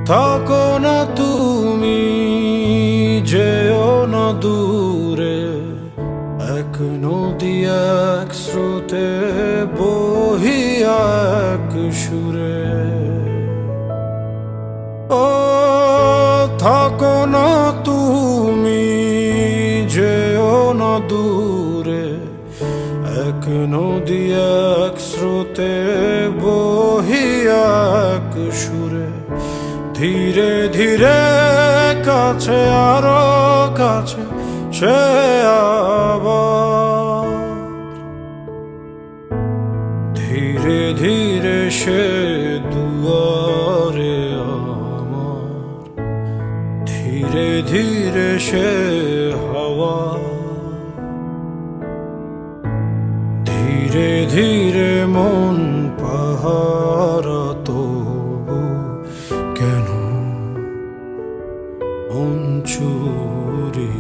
থাকো না তুমি, যেও না দূরে, এক নদী এক স্রোতে বহিয়া এক সুরে। ও থাকো না তুমি, যেও না দূরে, এক নদী এক স্রোতে বহিয়া এক সুরে। ধীরে ধীরে কাছে আরো কাছে সে আবার, ধীরে ধীরে সে দুয়ারে আমার, ধীরে ধীরে সে হাওয়া, ধীরে ধীরে মন পাহারা তবু কেন মন চুরি